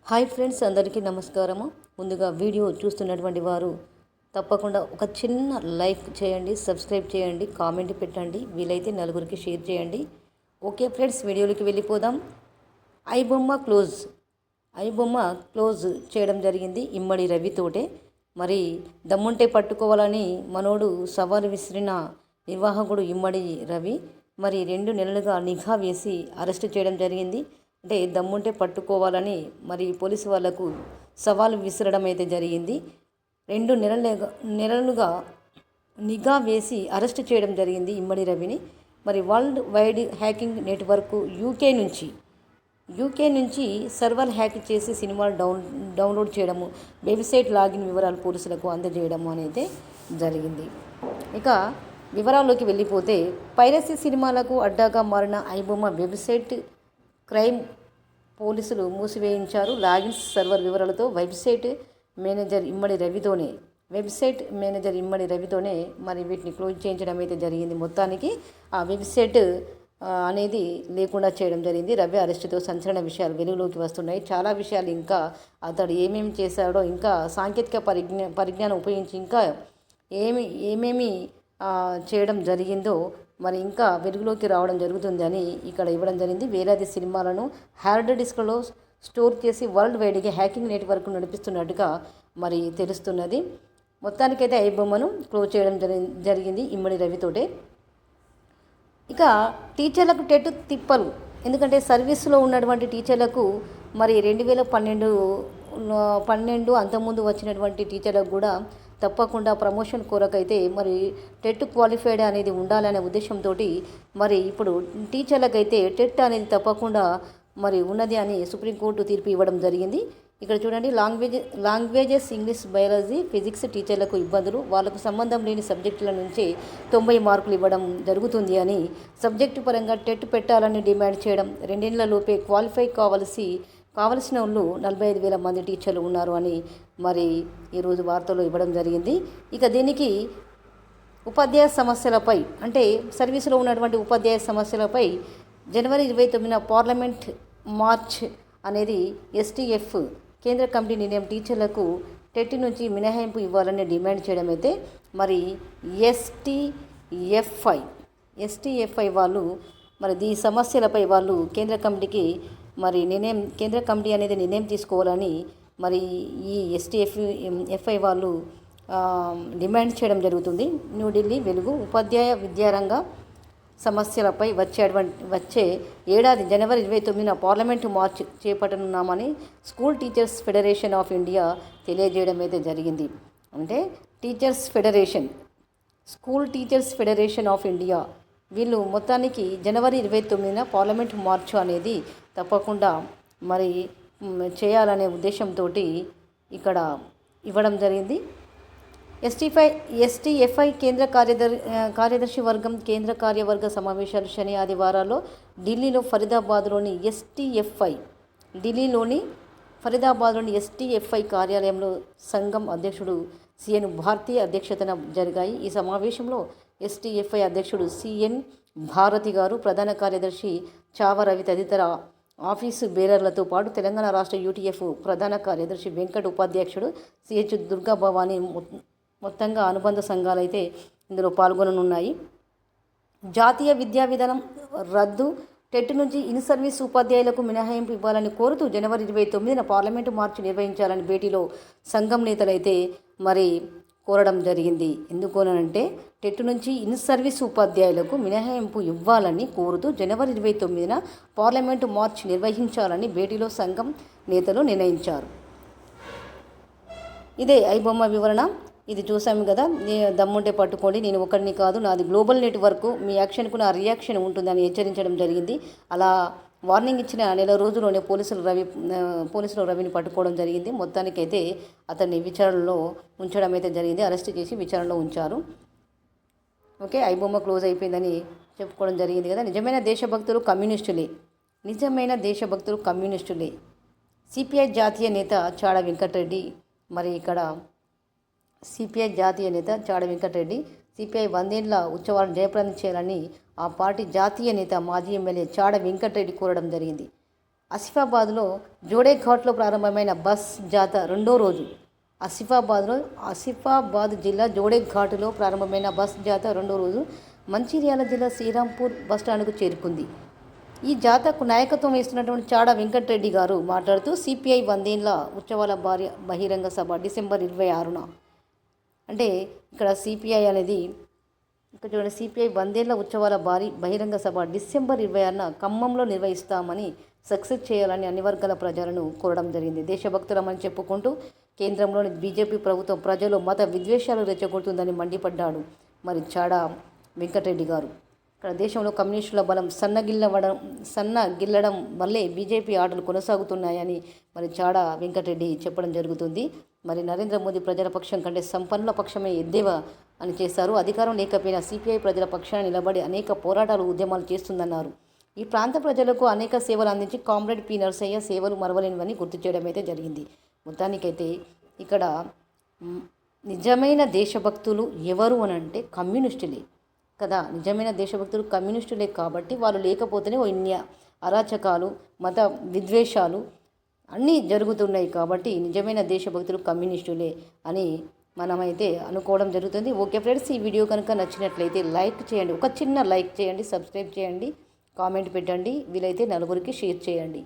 Hi friends, అందరికీ నమస్కారము. ముందుగా వీడియో చూస్తున్నటువంటి వారు తప్పకుండా ఒక చిన్న లైక్ చేయండి, సబ్స్క్రైబ్ చేయండి, కామెంట్ పెట్టండి, వీలైతే నలుగురికి షేర్ చేయండి. ఓకే ఫ్రెండ్స్, వీడియోలోకి వెళ్ళిపోదాం. ఐబొమ్మ క్లోజ్ చేయడం జరిగింది ఇమ్మడి రవితోటే. మరి దమ్ముంటే పట్టుకోవాలని మనోడు సవాలు విసిరిన నిర్వాహకుడు ఇమ్మడి రవి మరి 2 నెలలుగా నిఘా వేసి అరెస్టు చేయడం జరిగింది. అంటే దమ్ముంటే పట్టుకోవాలని మరి పోలీసు వాళ్లకు సవాలు విసరడం అయితే జరిగింది. 2 నెలలుగా నిఘా వేసి అరెస్ట్ చేయడం జరిగింది ఇమ్మడి రవిని. మరి world wide hacking network UK నుంచి సర్వర్ హ్యాక్ చేసి సినిమాలు డౌన్లోడ్ చేయడము, వెబ్సైట్ లాగిన్ వివరాలు పోలీసులకు అందజేయడము అనేది జరిగింది. ఇక వివరాల్లోకి వెళ్ళిపోతే, పైరసీ సినిమాలకు అడ్డాగా మారిన ఐబొమ్మ వెబ్సైట్ క్రైమ్ పోలీసులు మూసివేయించారు. లాగిన్స్, సర్వర్ వివరాలతో వెబ్సైట్ మేనేజర్ ఇమ్మడి రవితోనే మరి వీటిని క్లోజ్ చేయించడం అయితే జరిగింది. మొత్తానికి ఆ వెబ్సైట్ అనేది లేకుండా చేయడం జరిగింది. రవి అరెస్టుతో సంచలన విషయాలు వెలుగులోకి వస్తున్నాయి. చాలా విషయాలు ఇంకా అతడు ఏమేమి చేశాడో, ఇంకా సాంకేతిక పరిజ్ఞానం ఉపయోగించి ఇంకా ఏమేమి చేయడం జరిగిందో మరి ఇంకా వెలుగులోకి రావడం జరుగుతుంది అని ఇక్కడ ఇవ్వడం జరిగింది. వేలాది సినిమాలను హార్డ్ డిస్క్లలో స్టోర్ చేసి వరల్డ్ వైడ్గా హ్యాకింగ్ నెట్వర్క్ నడిపిస్తున్నట్టుగా మరి తెలుస్తున్నది. మొత్తానికైతే ఐబొమ్మను క్లోజ్ చేయడం జరిగింది ఇమ్మడి రవితోటే. ఇక టీచర్లకు టెట్ తిప్పలు. ఎందుకంటే సర్వీస్లో ఉన్నటువంటి టీచర్లకు మరి 2012 అంతకుముందు వచ్చినటువంటి టీచర్లకు కూడా తప్పకుండా ప్రమోషన్ కొరకైతే మరి టెట్ క్వాలిఫైడ్ అనేది ఉండాలనే ఉద్దేశంతో మరి ఇప్పుడు టీచర్లకైతే టెట్ అనేది తప్పకుండా మరి ఉన్నది అని సుప్రీంకోర్టు తీర్పు ఇవ్వడం జరిగింది. ఇక్కడ చూడండి, లాంగ్వేజెస్ ఇంగ్లీష్, బయాలజీ, ఫిజిక్స్ టీచర్లకు ఇబ్బందులు, వాళ్ళకు సంబంధం లేని సబ్జెక్టుల నుంచి 90 మార్కులు ఇవ్వడం జరుగుతుంది అని సబ్జెక్టు పరంగా టెట్ పెట్టాలని డిమాండ్ చేయడం, 2 ఏళ్లలోపే క్వాలిఫై కావలసిన వాళ్ళు 45,000 మంది టీచర్లు ఉన్నారు అని మరి ఈరోజు వార్తలు ఇవ్వడం జరిగింది. ఇక దీనికి ఉపాధ్యాయ సమస్యలపై, అంటే సర్వీసులో ఉన్నటువంటి ఉపాధ్యాయ సమస్యలపై జనవరి 29న పార్లమెంట్ మార్చ్ అనేది ఎస్టీఎఫ్ కేంద్ర కమిటీ నిర్ణయం. టీచర్లకు టెట్ నుంచి మినహాయింపు ఇవ్వాలని డిమాండ్ చేయడం అయితే మరి ఎస్టీఎఫ్ఐ వాళ్ళు మరి ఈ సమస్యలపై వాళ్ళు కేంద్ర కమిటీ అనేది నిర్ణయం తీసుకోవాలని మరి ఈ ఎఫ్ఐ వాళ్ళు డిమాండ్ చేయడం జరుగుతుంది. న్యూఢిల్లీ వెలుగు. ఉపాధ్యాయ విద్యారంగ సమస్యలపై వచ్చే ఏడాది జనవరి 29న పార్లమెంటు మార్చ్ చేపట్టనున్నామని school teachers federation of India తెలియజేయడం అయితే జరిగింది. అంటే school teachers federation of India వీళ్ళు మొత్తానికి జనవరి 29న పార్లమెంటు మార్చ్ అనేది తప్పకుండా మరి చేయాలనే ఉద్దేశంతో ఇక్కడ ఇవ్వడం జరిగింది. ఎస్టీఎఫ్ఐ కేంద్ర కార్యదర్శి వర్గం కేంద్ర కార్యవర్గ సమావేశాలు శని ఆదివారాల్లో ఢిల్లీలోని ఎస్టీఎఫ్ఐ కార్యాలయంలో సంఘం అధ్యక్షుడు సిఎన్ భారతి అధ్యక్షతన జరిగాయి. ఈ సమావేశంలో ఎస్టీఎఫ్ఐ అధ్యక్షుడు సిఎన్ భారతి గారు, ప్రధాన కార్యదర్శి చావ రవి తదితర ఆఫీసు బేరర్లతో పాటు తెలంగాణ రాష్ట్ర యూటీఎఫ్ ప్రధాన కార్యదర్శి వెంకట్, ఉపాధ్యక్షుడు సిహెచ్ దుర్గా భవానీ మొత్తంగా అనుబంధ సంఘాలు అయితే ఇందులో పాల్గొననున్నాయి. జాతీయ విద్యా విధానం రద్దు, టెట్ నుంచి ఇన్ సర్వీస్ ఉపాధ్యాయులకు మినహాయింపు ఇవ్వాలని కోరుతూ జనవరి 29న పార్లమెంటు మార్చి నిర్వహించాలని భేటీలో సంఘం నేతలైతే మరి కోరడం జరిగింది. ఎందుకోనంటే టెట్ నుంచి ఇన్ సర్వీస్ ఉపాధ్యాయులకు మినహాయింపు ఇవ్వాలని కోరుతూ జనవరి 29న పార్లమెంటు మార్చ్ నిర్వహించాలని భేటీలో సంఘం నేతలు నిర్ణయించారు. ఇదే ఐబొమ్మ వివరణ. ఇది చూసాము కదా, దమ్ముంటే పట్టుకోండి, నేను ఒకరిని కాదు, నాది గ్లోబల్ నెట్వర్క్, మీ యాక్షన్కు నా రియాక్షన్ ఉంటుందని హెచ్చరించడం జరిగింది. అలా వార్నింగ్ ఇచ్చిన నెల రోజుల్లోనే పోలీసులు రవిని పట్టుకోవడం జరిగింది. మొత్తానికైతే అతన్ని విచారణలో ఉంచడం అయితే జరిగింది. అరెస్ట్ చేసి విచారణలో ఉంచారు. ఓకే, ఐబొమ్మ క్లోజ్ అయిపోయిందని చెప్పుకోవడం జరిగింది కదా. నిజమైన దేశభక్తులు కమ్యూనిస్టులే. సిపిఐ జాతీయ నేత చాడ వెంకటరెడ్డి మరి ఇక్కడ సిపిఐ జాతీయ నేత చాడ వెంకటరెడ్డి సిపిఐ 100 ఏళ్ల ఉత్సవాలను జయప్రదం చేయాలని ఆ పార్టీ జాతీయ నేత మాజీ ఎమ్మెల్యే చాడ వెంకటరెడ్డి కోరడం జరిగింది. ఆసిఫాబాద్లో జోడేఘాట్లో ప్రారంభమైన బస్ జాత రెండో రోజు. ఆసిఫాబాద్ జిల్లా జోడేఘాటులో ప్రారంభమైన బస్ జాత రెండో రోజు మంచిర్యాల జిల్లా శ్రీరాంపూర్ బస్టాండ్కు చేరుకుంది. ఈ జాతకు నాయకత్వం వేస్తున్నటువంటి చాడ వెంకటరెడ్డి గారు మాట్లాడుతూ సిపిఐ 100 ఉత్సవాల బహిరంగ సభ డిసెంబర్ 26న, అంటే ఇక్కడ సిపిఐ అనేది ఇక్కడ చూడండి, సిపిఐ 100 ఉత్సవాల బహిరంగ సభ డిసెంబర్ 26న ఖమ్మంలో నిర్వహిస్తామని సక్సెస్ చేయాలని అన్ని వర్గాల ప్రజలను కోరడం జరిగింది. దేశభక్తులమని చెప్పుకుంటూ కేంద్రంలోని బీజేపీ ప్రభుత్వం ప్రజలు మత విద్వేషాలు రెచ్చగొడుతుందని మండిపడ్డాడు మరి చాడా వెంకటరెడ్డి గారు. ఇక్కడ దేశంలో కమ్యూనిస్టుల బలం సన్నగిల్లడం వల్లే బీజేపీ ఆటలు కొనసాగుతున్నాయని మరి చాడా వెంకటరెడ్డి చెప్పడం జరుగుతుంది. మరి నరేంద్ర మోదీ ప్రజల పక్షం కంటే సంపన్నుల పక్షమే ఎద్దేవా అని చేశారు. అధికారం లేకపోయినా సిపిఐ ప్రజల పక్షాన నిలబడి అనేక పోరాటాలు ఉద్యమాలు చేస్తుందన్నారు. ఈ ప్రాంత ప్రజలకు అనేక సేవలు అందించి కామ్రేడ్ పి నరసయ్య సేవలు మరవలేనివని గుర్తు చేయడం అయితే జరిగింది. మొత్తానికైతే ఇక్కడ నిజమైన దేశభక్తులు ఎవరు అని అంటే కమ్యూనిస్టులే కదా. నిజమైన దేశభక్తులు కమ్యూనిస్టులే కాబట్టి వాళ్ళు లేకపోతేనే ఇన్ని అరాచకాలు మత విద్వేషాలు అన్నీ జరుగుతున్నాయి. కాబట్టి నిజమైన దేశభక్తులు కమ్యూనిస్టులే అని మనమైతే అనుకోవడం జరుగుతుంది. ఓకే ఫ్రెండ్స్, ఈ వీడియో కనుక నచ్చినట్లయితే లైక్ చేయండి, ఒక చిన్న లైక్ చేయండి, సబ్స్క్రైబ్ చేయండి, కామెంట్ పెట్టండి, వీలైతే నలుగురికి షేర్ చేయండి.